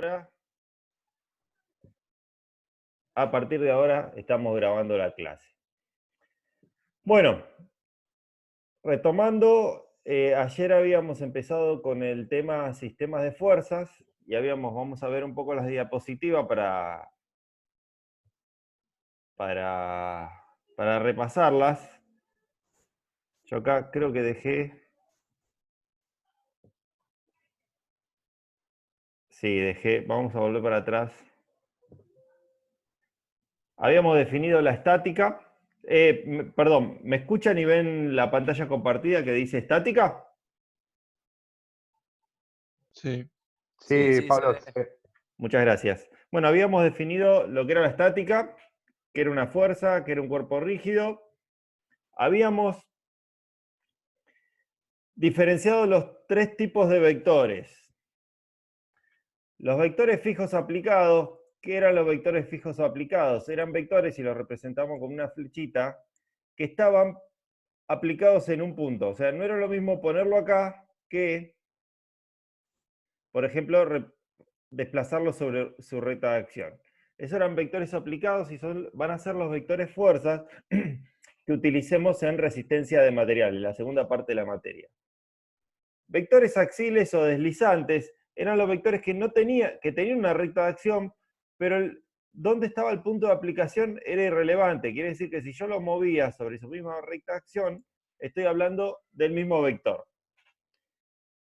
ahora, a partir de ahora, estamos grabando la clase. Bueno, retomando, ayer habíamos empezado con el tema sistemas de fuerzas y vamos a ver un poco las diapositivas para repasarlas. Yo acá creo que dejé, vamos a volver para atrás. Habíamos definido la estática. Perdón, ¿me escuchan y ven la pantalla compartida que dice estática? Sí. Sí, Pablo. se ve. Muchas gracias. Bueno, habíamos definido lo que era la estática, que era una fuerza, que era un cuerpo rígido. Habíamos diferenciado los tres tipos de vectores. Los vectores fijos aplicados, ¿qué eran los vectores fijos aplicados? Eran vectores, y los representamos con una flechita, que estaban aplicados en un punto. O sea, no era lo mismo ponerlo acá que, por ejemplo, desplazarlo sobre su recta de acción. Esos eran vectores aplicados y van a ser los vectores fuerzas que utilicemos en resistencia de materiales, la segunda parte de la materia. Vectores axiles o deslizantes eran los vectores que tenían una recta de acción, pero dónde estaba el punto de aplicación era irrelevante. Quiere decir que si yo lo movía sobre su misma recta de acción, estoy hablando del mismo vector.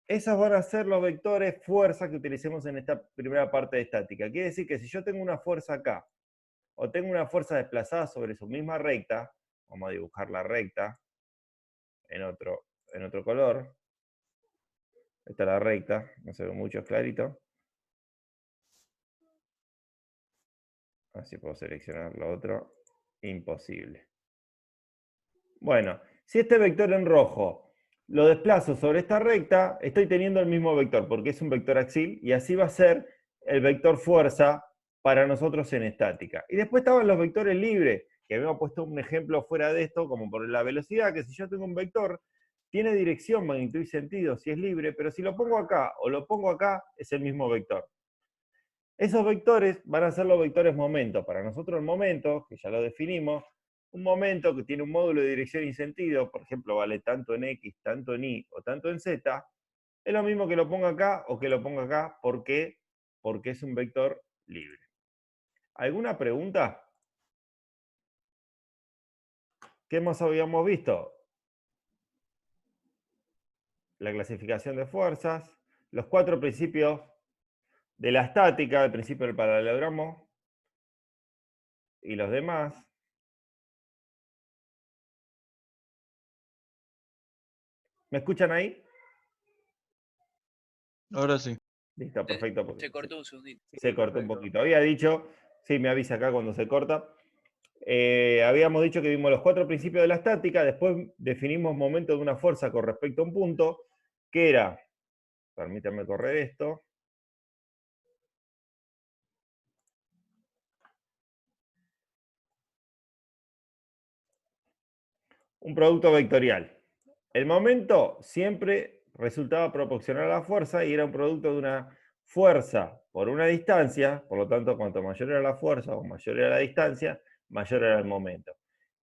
Esos van a ser los vectores fuerza que utilicemos en esta primera parte de estática. Quiere decir que si yo tengo una fuerza acá, o tengo una fuerza desplazada sobre su misma recta, vamos a dibujar la recta en otro color. Esta es la recta, no se ve mucho, es clarito. Así puedo seleccionar lo otro. Imposible. Bueno, si este vector en rojo lo desplazo sobre esta recta, estoy teniendo el mismo vector, porque es un vector axil, y así va a ser el vector fuerza para nosotros en estática. Y después estaban los vectores libres, que habíamos puesto un ejemplo fuera de esto, como por la velocidad, que si yo tengo un vector, tiene dirección, magnitud y sentido si es libre, pero si lo pongo acá o lo pongo acá, es el mismo vector. Esos vectores van a ser los vectores momento. Para nosotros el momento, que ya lo definimos, un momento que tiene un módulo de dirección y sentido, por ejemplo, vale tanto en X, tanto en Y o tanto en Z, es lo mismo que lo ponga acá o que lo ponga acá. ¿Por qué? Porque es un vector libre. ¿Alguna pregunta? ¿Qué más habíamos visto? La clasificación de fuerzas, los 4 principios de la estática, el principio del paralelogramo y los demás. ¿Me escuchan ahí? Ahora sí. Listo, perfecto. Se cortó un segundito. Se cortó un poquito. Había dicho, sí, me avisa acá cuando se corta. Habíamos dicho que vimos los 4 principios de la estática, después definimos momento de una fuerza con respecto a un punto, que era, permítanme correr esto, un producto vectorial. El momento siempre resultaba proporcional a la fuerza y era un producto de una fuerza por una distancia, por lo tanto, cuanto mayor era la fuerza o mayor era la distancia, mayor era el momento.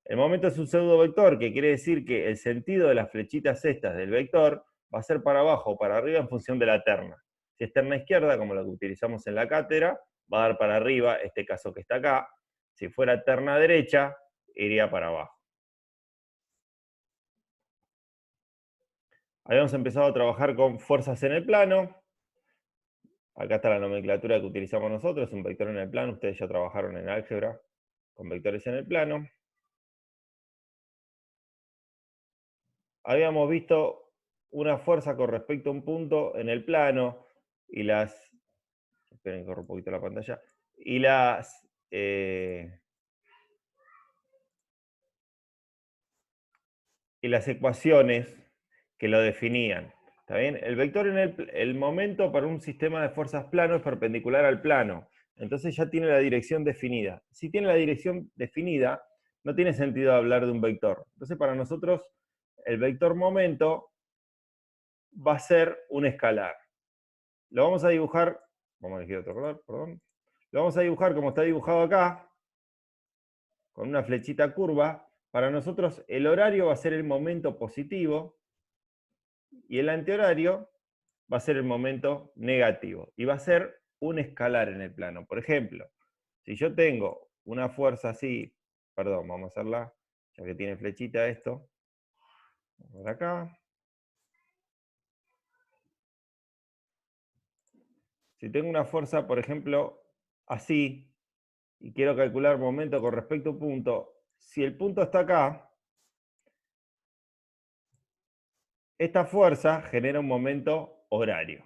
El momento es un pseudovector, que quiere decir que el sentido de las flechitas estas del vector va a ser para abajo o para arriba en función de la terna. Si es terna izquierda, como la que utilizamos en la cátedra, va a dar para arriba, este caso que está acá. Si fuera terna derecha, iría para abajo. Habíamos empezado a trabajar con fuerzas en el plano. Acá está la nomenclatura que utilizamos nosotros, un vector en el plano. Ustedes ya trabajaron en álgebra con vectores en el plano. Habíamos visto una fuerza con respecto a un punto en el plano y las... Esperen que corro un poquito la pantalla. Y las ecuaciones que lo definían. ¿Está bien? El vector en el momento para un sistema de fuerzas plano es perpendicular al plano. Entonces ya tiene la dirección definida. Si tiene la dirección definida, no tiene sentido hablar de un vector. Entonces para nosotros el vector momento va a ser un escalar. Lo vamos a dibujar Vamos a elegir otro color, perdón. Lo vamos a dibujar como está dibujado acá, con una flechita curva. Para nosotros el horario va a ser el momento positivo y el antihorario va a ser el momento negativo. Y va a ser un escalar en el plano. Por ejemplo, si yo tengo una fuerza así, perdón, vamos a hacerla, ya que tiene flechita esto, por acá. Si tengo una fuerza, por ejemplo, así, y quiero calcular momento con respecto a un punto, si el punto está acá, esta fuerza genera un momento horario.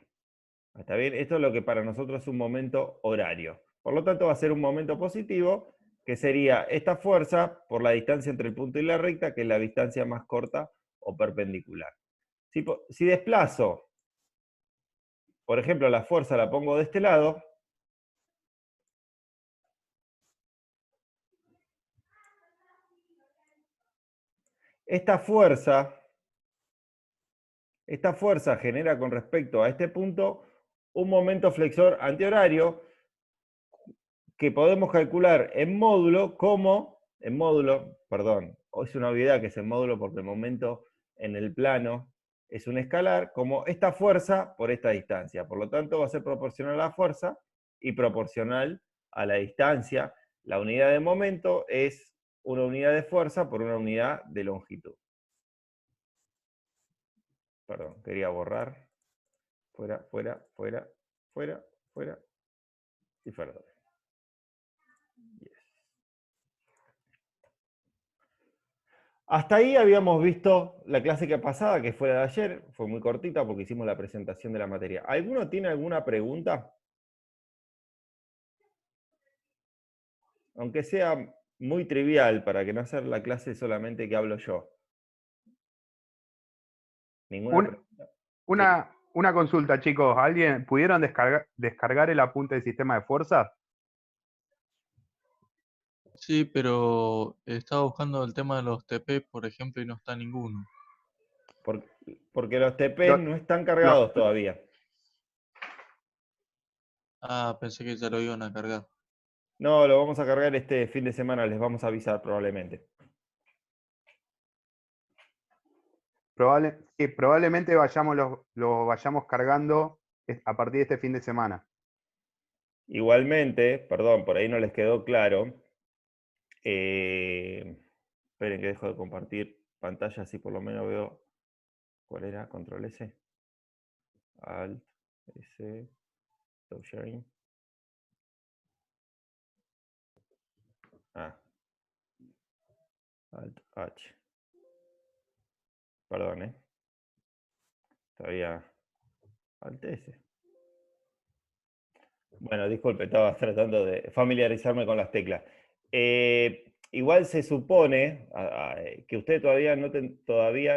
¿Está bien? Esto es lo que para nosotros es un momento horario. Por lo tanto, va a ser un momento positivo, que sería esta fuerza por la distancia entre el punto y la recta, que es la distancia más corta o perpendicular. Si desplazo, por ejemplo, la fuerza la pongo de este lado, esta fuerza genera con respecto a este punto un momento flexor antihorario que podemos calcular en módulo perdón, es una obviedad que es en módulo porque el momento en el plano es un escalar, como esta fuerza por esta distancia. Por lo tanto, va a ser proporcional a la fuerza y proporcional a la distancia. La unidad de momento es una unidad de fuerza por una unidad de longitud. Perdón, quería borrar. Fuera, fuera, fuera, fuera, fuera y fuera. Yes. Hasta ahí habíamos visto la clase que pasada, que fue la de ayer, fue muy cortita porque hicimos la presentación de la materia. ¿Alguno tiene alguna pregunta? Aunque sea muy trivial, para que no hacer la clase solamente que hablo yo. ¿Ninguna Un- pregunta? Sí. una consulta, chicos. ¿Alguien pudieron descargar el apunte del sistema de fuerzas? Sí, pero estaba buscando el tema de los TP, por ejemplo, y no está ninguno. Porque los TP Lo- no están lo- cargados todavía. Ah, pensé que ya lo iban a cargar. No, lo vamos a cargar este fin de semana, les vamos a avisar probablemente. sí, probablemente lo vayamos cargando a partir de este fin de semana. Igualmente, perdón, por ahí no les quedó claro. Esperen que dejo de compartir pantalla, así por lo menos veo cuál era, control S, Alt, S, Stop Sharing. Ah, Alt, H. Perdón, todavía Alt S. Bueno, disculpe, estaba tratando de familiarizarme con las teclas. Igual se supone que ustedes todavía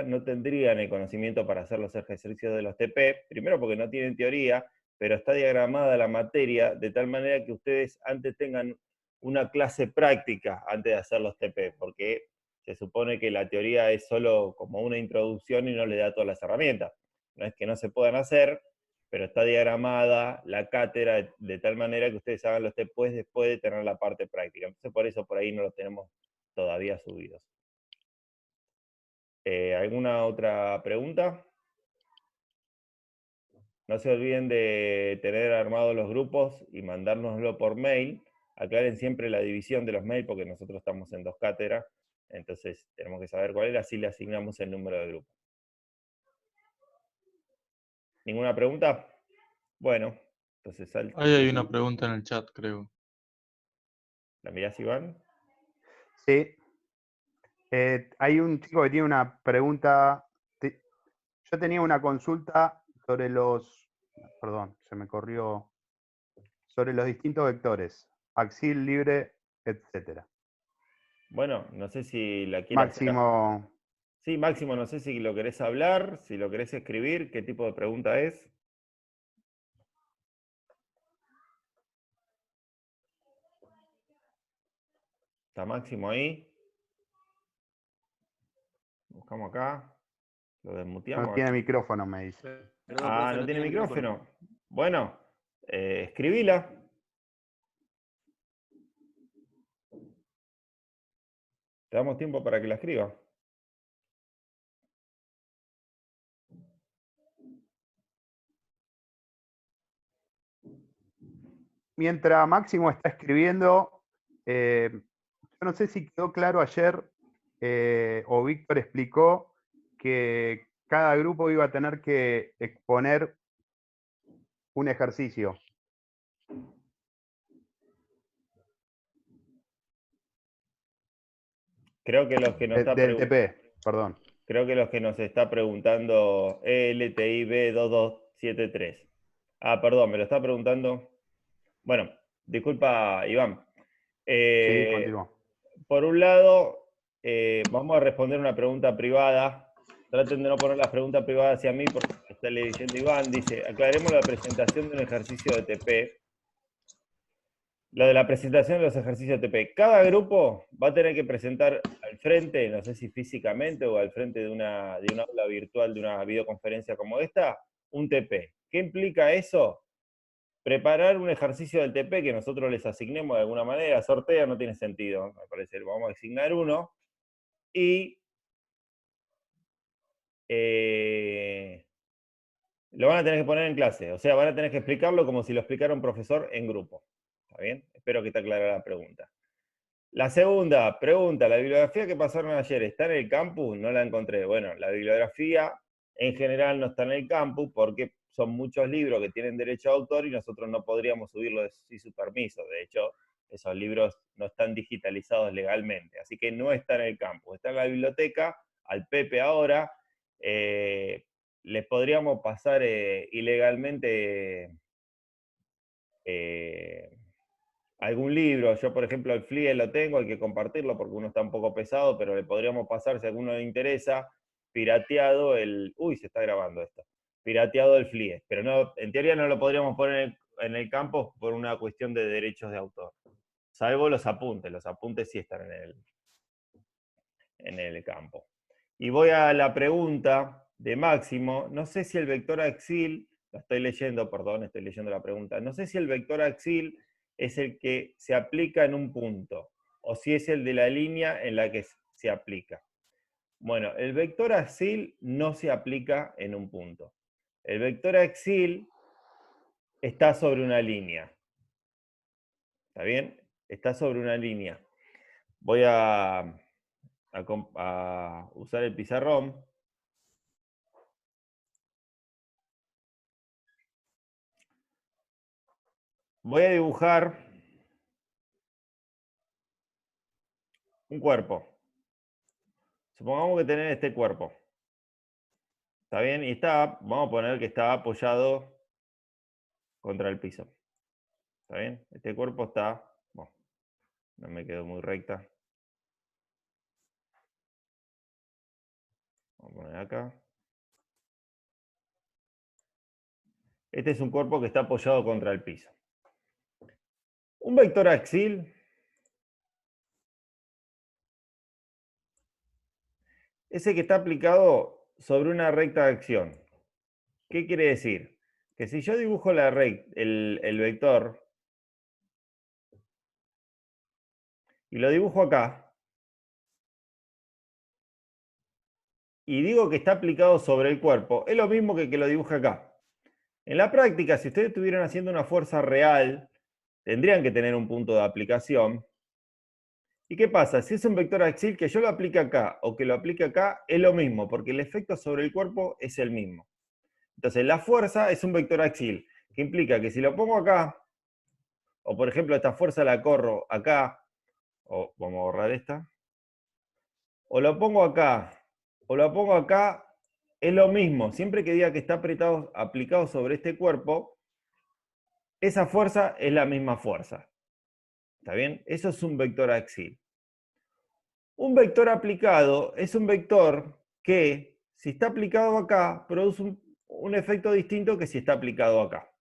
no tendrían el conocimiento para hacer los ejercicios de los TP, primero porque no tienen teoría, pero está diagramada la materia de tal manera que ustedes antes tengan una clase práctica antes de hacer los TP, porque se supone que la teoría es solo como una introducción y no le da todas las herramientas. No es que no se puedan hacer, pero está diagramada la cátedra de tal manera que ustedes hagan los TP después de tener la parte práctica. Entonces por eso por ahí no los tenemos todavía subidos. ¿Alguna otra pregunta? No se olviden de tener armados los grupos y mandárnoslo por mail. Aclaren siempre la división de los mails porque nosotros estamos en 2 cátedras, entonces tenemos que saber cuál es, así le asignamos el número de grupo. ¿Ninguna pregunta? Bueno, entonces Ahí hay una pregunta en el chat, creo. ¿la mirás, Iván? Sí. Hay un chico que tiene una pregunta. Yo tenía una consulta sobre perdón, se me corrió, sobre los distintos vectores, axial, libre, etcétera. Bueno, no sé si la quiere hacer. Máximo, Sí, Máximo, no sé si lo querés hablar, si lo querés escribir, qué tipo de pregunta es. ¿Está Máximo ahí? Buscamos acá, lo no desmuteamos. tiene micrófono, me dice. Perdón, Ah, profe, no no tiene tenía micrófono. micrófono. Bueno, escribila. Te damos tiempo para que la escriba. Mientras Máximo está escribiendo, yo no sé si quedó claro ayer o Víctor explicó que cada grupo iba a tener que exponer un ejercicio. Creo que los que nos está Del TP, perdón. Creo que los que nos está preguntando LTIB2273. Ah, perdón, me lo está preguntando. Bueno, disculpa, Iván. Sí, continúa. Por un lado, vamos a responder una pregunta privada. Traten de no poner las preguntas privadas hacia mí porque está diciendo Iván. Dice, aclaremos la presentación de un ejercicio de TP. Lo de la presentación de los ejercicios TP. Cada grupo va a tener que presentar al frente, no sé si físicamente o al frente de una aula virtual, de una videoconferencia como esta, un TP. ¿Qué implica eso? Preparar un ejercicio del TP que nosotros les asignemos de alguna manera. Sortea no tiene sentido, me parece. Vamos a asignar uno. Y lo van a tener que poner en clase. O sea, van a tener que explicarlo como si lo explicara un profesor en grupo. ¿Está bien? Espero que esté clara la pregunta. La segunda pregunta, ¿la bibliografía que pasaron ayer está en el campus? No la encontré. Bueno, la bibliografía en general no está en el campus porque son muchos libros que tienen derecho a autor y nosotros no podríamos subirlos sin su permiso. De hecho, esos libros no están digitalizados legalmente. Así que no está en el campus. Está en la biblioteca, al Pepe ahora. Les podríamos pasar ilegalmente algún libro. Yo, por ejemplo, el FLIE lo tengo, hay que compartirlo porque uno está un poco pesado, pero le podríamos pasar, si a alguno le interesa, pirateado el... Uy, se está grabando esto. Pirateado el FLIE. Pero no, en teoría no lo podríamos poner en el campo por una cuestión de derechos de autor. Salvo los apuntes. Los apuntes sí están en el campo. Y voy a la pregunta de Máximo. No sé si el vector axil, la estoy leyendo, perdón, estoy leyendo la pregunta. No sé si el vector axil es el que se aplica en un punto, o si es el de la línea en la que se aplica. Bueno, el vector axil no se aplica en un punto. El vector axil está sobre una línea. ¿Está bien? Está sobre una línea. Voy a usar el pizarrón. Voy a dibujar un cuerpo. Supongamos que tenés este cuerpo. ¿Está bien? Y está, vamos a poner que está apoyado contra el piso. ¿Está bien? Este cuerpo está, bueno, no me quedó muy recta. Vamos a poner acá. Este es un cuerpo que está apoyado contra el piso. Un vector axil es el que está aplicado sobre una recta de acción. ¿Qué quiere decir? Que si yo dibujo el vector y lo dibujo acá, y digo que está aplicado sobre el cuerpo, es lo mismo que lo dibuje acá. En la práctica, si ustedes estuvieran haciendo una fuerza real, tendrían que tener un punto de aplicación. ¿Y qué pasa? Si es un vector axil que yo lo aplique acá o que lo aplique acá, es lo mismo, porque el efecto sobre el cuerpo es el mismo. Entonces, la fuerza es un vector axil, que implica que si lo pongo acá, o por ejemplo esta fuerza la corro acá, o vamos a borrar esta, o lo pongo acá, o lo pongo acá, es lo mismo. Siempre que diga que está aplicado sobre este cuerpo, esa fuerza es la misma fuerza. ¿Está bien? Eso es un vector axil. Un vector aplicado es un vector que, si está aplicado acá, produce un efecto distinto que si está aplicado acá.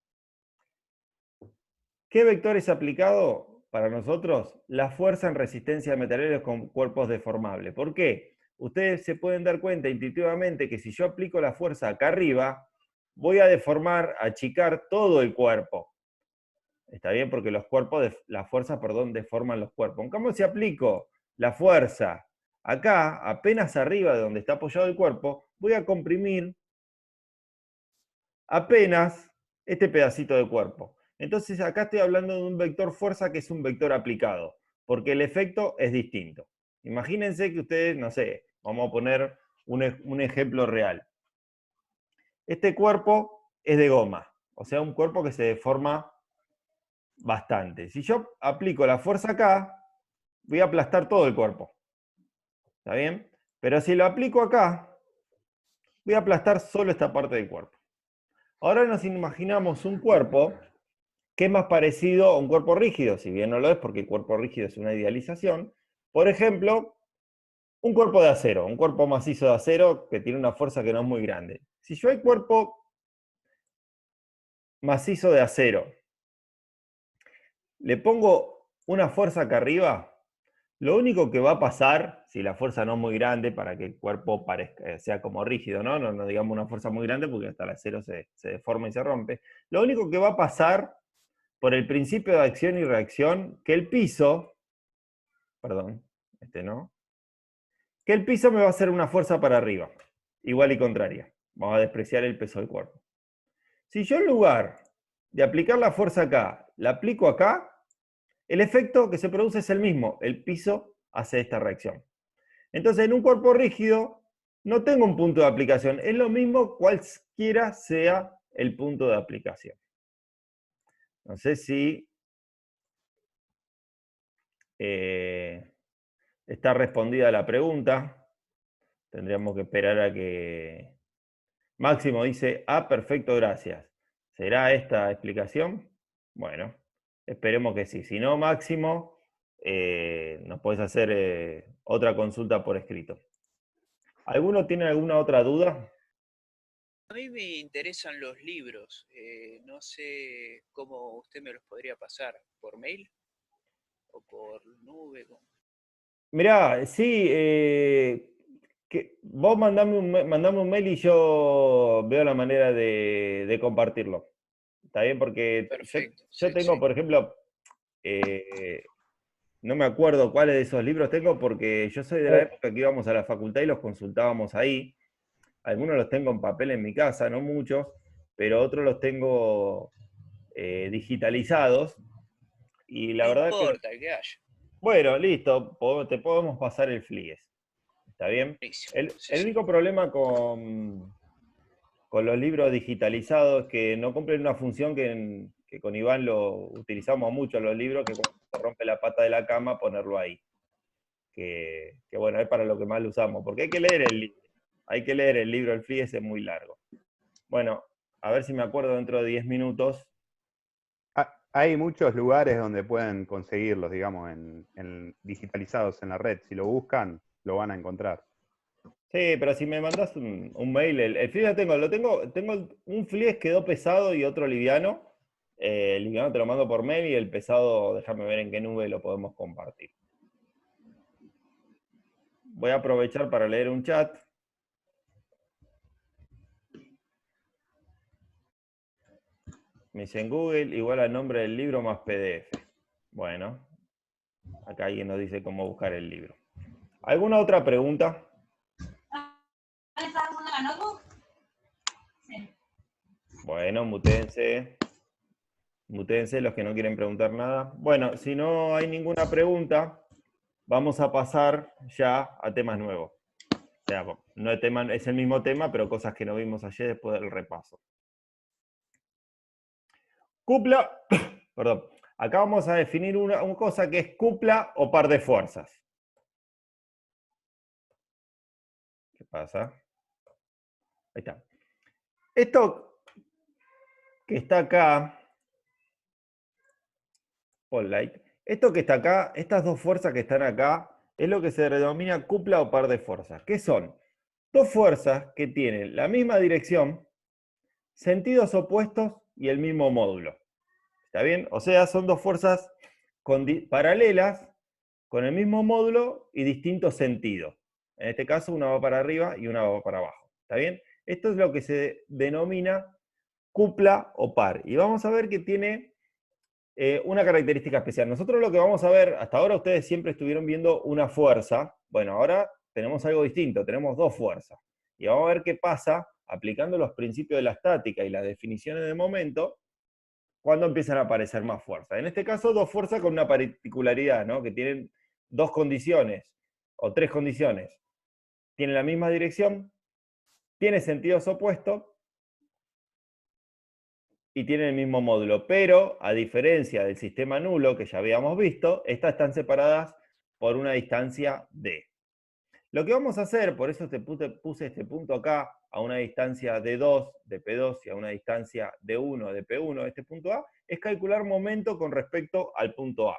¿Qué vector es aplicado para nosotros? La fuerza en resistencia de materiales con cuerpos deformables. ¿Por qué? Ustedes se pueden dar cuenta intuitivamente que si yo aplico la fuerza acá arriba, voy a deformar, achicar todo el cuerpo. ¿Está bien? Porque los cuerpos, las fuerzas, perdón, deforman los cuerpos. En cambio, si aplico la fuerza acá, apenas arriba de donde está apoyado el cuerpo, voy a comprimir apenas este pedacito de cuerpo. Entonces acá estoy hablando de un vector fuerza que es un vector aplicado, porque el efecto es distinto. Imagínense que ustedes, no sé, vamos a poner un ejemplo real. Este cuerpo es de goma, o sea, un cuerpo que se deforma bastante. Si yo aplico la fuerza acá, voy a aplastar todo el cuerpo. ¿Está bien? Pero si lo aplico acá, voy a aplastar solo esta parte del cuerpo. Ahora nos imaginamos un cuerpo que es más parecido a un cuerpo rígido, si bien no lo es porque el cuerpo rígido es una idealización. Por ejemplo, un cuerpo de acero, un cuerpo macizo de acero que tiene una fuerza que no es muy grande. Si yo hay cuerpo macizo de acero, le pongo una fuerza acá arriba, lo único que va a pasar, si la fuerza no es muy grande, para que el cuerpo parezca, sea como rígido, no digamos una fuerza muy grande, porque hasta el acero se deforma y se rompe, lo único que va a pasar por el principio de acción y reacción, que el piso, perdón, no, que el piso me va a hacer una fuerza para arriba, igual y contraria. Vamos a despreciar el peso del cuerpo. Si yo en lugar de aplicar la fuerza acá, la aplico acá, el efecto que se produce es el mismo. El piso hace esta reacción. Entonces, en un cuerpo rígido, no tengo un punto de aplicación. Es lo mismo cualquiera sea el punto de aplicación. No sé si está respondida la pregunta. Tendríamos que esperar a que... Máximo dice, perfecto, gracias. ¿Será esta explicación? Bueno, esperemos que sí. Si no, Máximo, nos puedes hacer otra consulta por escrito. ¿Alguno tiene alguna otra duda? A mí me interesan los libros. No sé cómo usted me los podría pasar. ¿Por mail? ¿O por nube? Mirá, sí, vos mandame un mail y yo veo la manera de compartirlo. ¿Está bien? Porque Perfecto, yo sí, tengo, sí. por ejemplo, no me acuerdo cuáles de esos libros tengo porque yo soy de la época que íbamos a la facultad y los consultábamos ahí. Algunos los tengo en papel en mi casa, no muchos, pero otros los tengo digitalizados. Y No la verdad que, importa que haya. bueno, listo, te podemos pasar el FLIES. ¿Está bien? Buenísimo. Sí, El sí. único problema con los libros digitalizados es que no cumplen una función que con Iván lo utilizamos mucho en los libros, que cuando se rompe la pata de la cama, ponerlo ahí. Que bueno, es para lo que más lo usamos, porque hay que leer el libro. Hay que leer el libro, el FLIES es muy largo. Bueno, a ver si me acuerdo dentro de 10 minutos. Hay muchos lugares donde pueden conseguirlos, digamos, digitalizados en la red. Si lo buscan, lo van a encontrar. Sí, pero si me mandas un mail, el FLIES tengo un FLIES quedó pesado y otro liviano. El liviano te lo mando por mail y el pesado, déjame ver en qué nube lo podemos compartir. Voy a aprovechar para leer un chat. Me dice en Google igual al nombre del libro más PDF. Bueno, acá alguien nos dice cómo buscar el libro. ¿Alguna otra pregunta? ¿Estás usando la notebook? Sí. Bueno, mutéense. Mutéense los que no quieren preguntar nada. Bueno, si no hay ninguna pregunta, vamos a pasar ya a temas nuevos. O sea, no es el mismo tema, pero cosas que no vimos ayer después del repaso. Cupla, perdón. Acá vamos a definir una cosa que es cupla o par de fuerzas. ¿Qué pasa? Ahí está. Esto que está acá, Light, esto que está acá, estas dos fuerzas que están acá, es lo que se denomina cupla o par de fuerzas. ¿Qué son? Dos fuerzas que tienen la misma dirección, sentidos opuestos y el mismo módulo. ¿Está bien? O sea, son dos fuerzas paralelas, con el mismo módulo y distintos sentidos. En este caso, una va para arriba y una va para abajo. ¿Está bien? Esto es lo que se denomina cupla o par. Y vamos a ver que tiene una característica especial. Nosotros lo que vamos a ver, hasta ahora ustedes siempre estuvieron viendo una fuerza. Bueno, ahora tenemos algo distinto, tenemos dos fuerzas. Y vamos a ver qué pasa aplicando los principios de la estática y las definiciones de momento, cuando empiezan a aparecer más fuerzas. En este caso, dos fuerzas con una particularidad, ¿no? Que tienen dos condiciones, o tres condiciones. Tienen la misma dirección, tienen sentidos opuestos, y tienen el mismo módulo, pero a diferencia del sistema nulo que ya habíamos visto, estas están separadas por una distancia d. Lo que vamos a hacer, por eso puse este punto acá, a una distancia de 2 de P2 y a una distancia de 1 de P1 de este punto A, es calcular momento con respecto al punto A.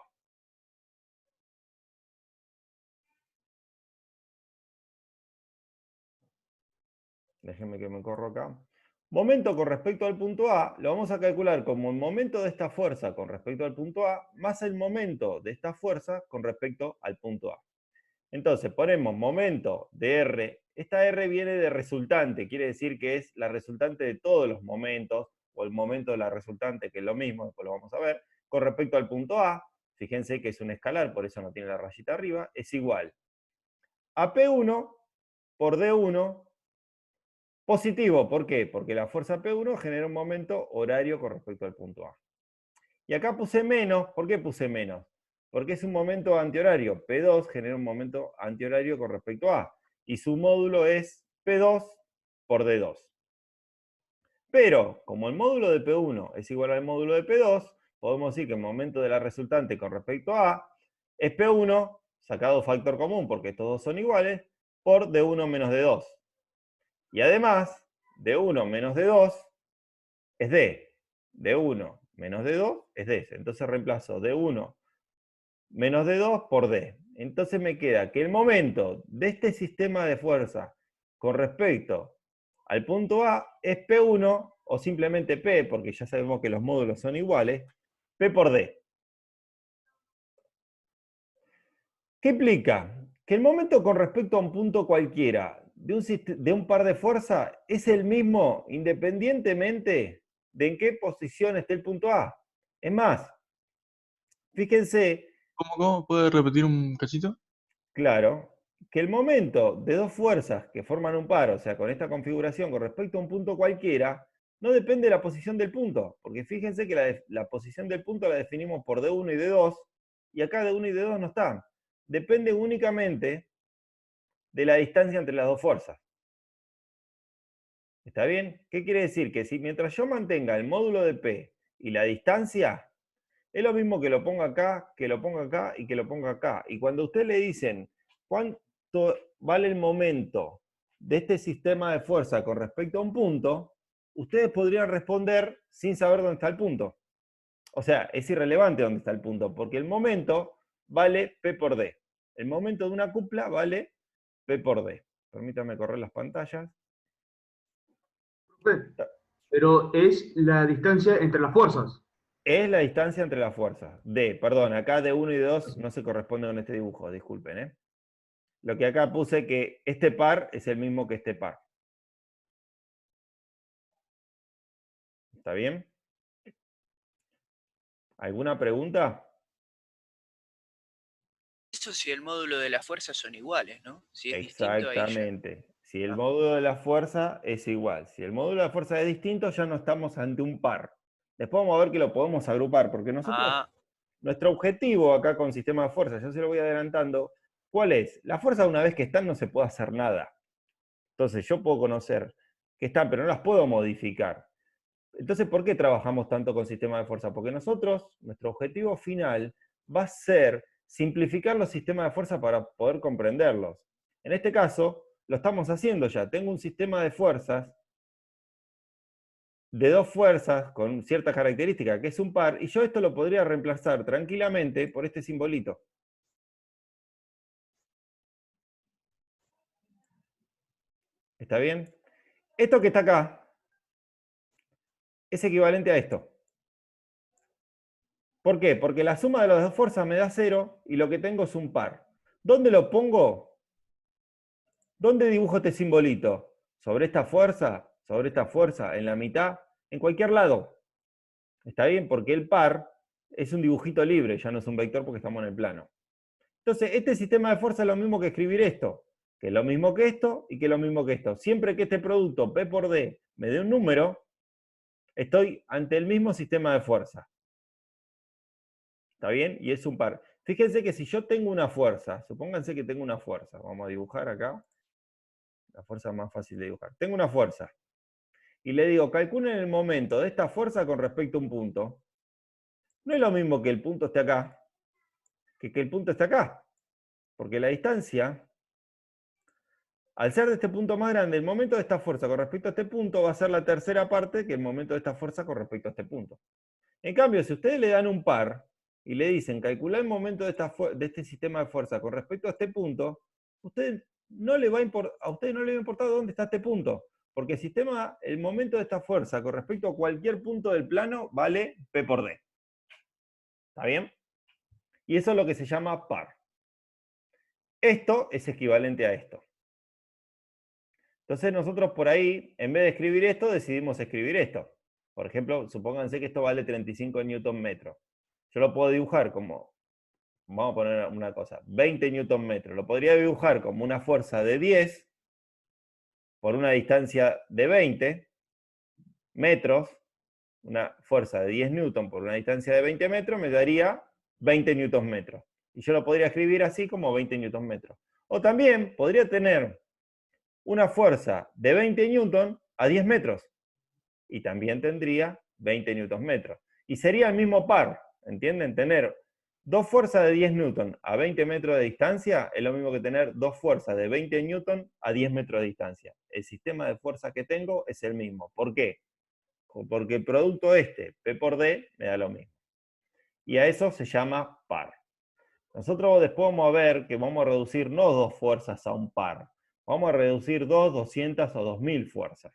Déjenme que me corro acá. Momento con respecto al punto A, lo vamos a calcular como el momento de esta fuerza con respecto al punto A, más el momento de esta fuerza con respecto al punto A. Entonces, ponemos momento de R. Esta R viene de resultante, quiere decir que es la resultante de todos los momentos, o el momento de la resultante, que es lo mismo, después lo vamos a ver, con respecto al punto A. Fíjense que es un escalar, por eso no tiene la rayita arriba, es igual a P1 por D1 positivo. ¿Por qué? Porque la fuerza P1 genera un momento horario con respecto al punto A. Y acá puse menos. ¿Por qué puse menos? Porque es un momento antihorario. P2 genera un momento antihorario con respecto a A. Y su módulo es P2 por D2. Pero, como el módulo de P1 es igual al módulo de P2, podemos decir que el momento de la resultante con respecto a A es P1, sacado factor común porque estos dos son iguales, por D1 menos D2. Y además, D1 menos D2 es D. D1 menos D2 es D. Entonces reemplazo D1 menos D2 por D. Entonces me queda que el momento de este sistema de fuerza con respecto al punto A es P1, o simplemente P, porque ya sabemos que los módulos son iguales, P por D. ¿Qué implica? Que el momento con respecto a un punto cualquiera de un par de fuerza es el mismo independientemente de en qué posición esté el punto A. Es más, fíjense, ¿Cómo? ¿Puede repetir un cachito? claro, que el momento de dos fuerzas que forman un par, o sea, con esta configuración con respecto a un punto cualquiera, no depende de la posición del punto, porque fíjense que la posición del punto la definimos por D1 y D2, y acá D1 y D2 no están. Depende únicamente de la distancia entre las dos fuerzas. ¿Está bien? ¿Qué quiere decir? Que si mientras yo mantenga el módulo de P y la distancia, es lo mismo que lo ponga acá, que lo ponga acá y que lo ponga acá. Y cuando a usted le dicen cuánto vale el momento de este sistema de fuerza con respecto a un punto, ustedes podrían responder sin saber dónde está el punto. O sea, es irrelevante dónde está el punto, porque el momento vale P por D. El momento de una cupla vale P por D. Permítanme correr las pantallas. Pero es la distancia entre las fuerzas. Es la distancia entre las fuerzas. D, perdón, acá D1 y D2 no se corresponde con este dibujo, disculpen, ¿eh? Lo que acá puse que este par es el mismo que este par. ¿Está bien? ¿Alguna pregunta? Eso si el módulo de las fuerzas son iguales, ¿no? Si es distinto ahí ya. Exactamente. Si el módulo de la fuerza es igual. Si el módulo de la fuerza es distinto, ya no estamos ante un par. Después vamos a ver que lo podemos agrupar, porque nosotros, nuestro objetivo acá con sistema de fuerza, yo se lo voy adelantando, ¿cuál es? La fuerza una vez que están no se puede hacer nada. Entonces yo puedo conocer que están, pero no las puedo modificar. Entonces, ¿por qué trabajamos tanto con sistemas de fuerza? Porque nosotros, nuestro objetivo final va a ser simplificar los sistemas de fuerza para poder comprenderlos. En este caso, lo estamos haciendo ya. Tengo un sistema de fuerzas, de dos fuerzas, con cierta característica, que es un par, y yo esto lo podría reemplazar tranquilamente por este simbolito. ¿Está bien? Esto que está acá es equivalente a esto. ¿Por qué? Porque la suma de las dos fuerzas me da 0 y lo que tengo es un par. ¿Dónde lo pongo? ¿Dónde dibujo este simbolito? ¿Sobre esta fuerza? ¿Sobre esta fuerza? ¿En la mitad? En cualquier lado. ¿Está bien? Porque el par es un dibujito libre, ya no es un vector porque estamos en el plano. Entonces, este sistema de fuerza es lo mismo que escribir esto, que es lo mismo que esto y que es lo mismo que esto. Siempre que este producto P por D me dé un número, estoy ante el mismo sistema de fuerza. ¿Está bien? Y es un par. Fíjense que si yo tengo una fuerza, supónganse que tengo una fuerza, vamos a dibujar acá, la fuerza más fácil de dibujar. Tengo una fuerza, y le digo, calculen el momento de esta fuerza con respecto a un punto. No es lo mismo que el punto esté acá, que el punto esté acá. Porque la distancia, al ser de este punto más grande, el momento de esta fuerza con respecto a este punto va a ser la tercera parte que el momento de esta fuerza con respecto a este punto. En cambio, si ustedes le dan un par y le dicen, calcular el momento de este sistema de fuerza con respecto a este punto, a ustedes no les va a importar dónde está este punto. Porque el momento de esta fuerza con respecto a cualquier punto del plano vale P por D. ¿Está bien? Y eso es lo que se llama par. Esto es equivalente a esto. Entonces nosotros por ahí, en vez de escribir esto, decidimos escribir esto. Por ejemplo, supónganse que esto vale 35 newton metro. Yo lo puedo dibujar como, vamos a poner una cosa, 20 newton metro. Lo podría dibujar como una fuerza de 10 por una distancia de 20 metros. Una fuerza de 10 newton por una distancia de 20 metros me daría 20 newton metros. Y yo lo podría escribir así como 20 newton metros. O también podría tener una fuerza de 20 newton a 10 metros. Y también tendría 20 newton metros. Y sería el mismo par, ¿entienden? Tener dos fuerzas de 10 newton a 20 metros de distancia es lo mismo que tener dos fuerzas de 20 newton a 10 metros de distancia. El sistema de fuerza que tengo es el mismo. ¿Por qué? Porque el producto P por D, me da lo mismo. Y a eso se llama par. Nosotros después vamos a ver que vamos a reducir no dos fuerzas a un par. Vamos a reducir 200 o 2000 fuerzas.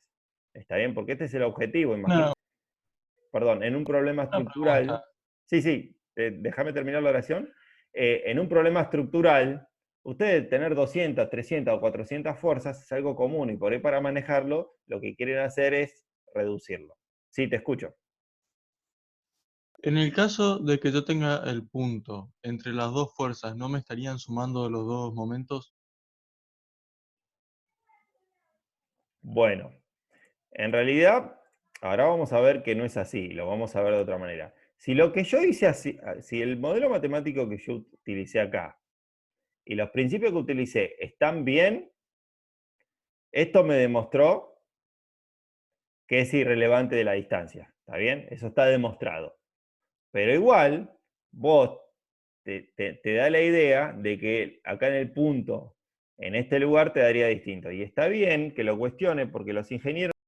¿Está bien? Porque este es el objetivo, imagínate. Perdón, en un problema estructural. Sí, déjame terminar la oración. En un problema estructural, ustedes tener 200, 300 o 400 fuerzas es algo común y por ahí para manejarlo, lo que quieren hacer es reducirlo. Sí, te escucho. En el caso de que yo tenga el punto entre las dos fuerzas, ¿no me estarían sumando los dos momentos? Bueno, en realidad, ahora vamos a ver que no es así, lo vamos a ver de otra manera. Si lo que yo hice así, si el modelo matemático que yo utilicé acá y los principios que utilicé están bien, esto me demostró que es irrelevante de la distancia. ¿Está bien? Eso está demostrado. Pero igual, vos te da la idea de que acá en el punto, en este lugar, te daría distinto. Y está bien que lo cuestione porque los ingenieros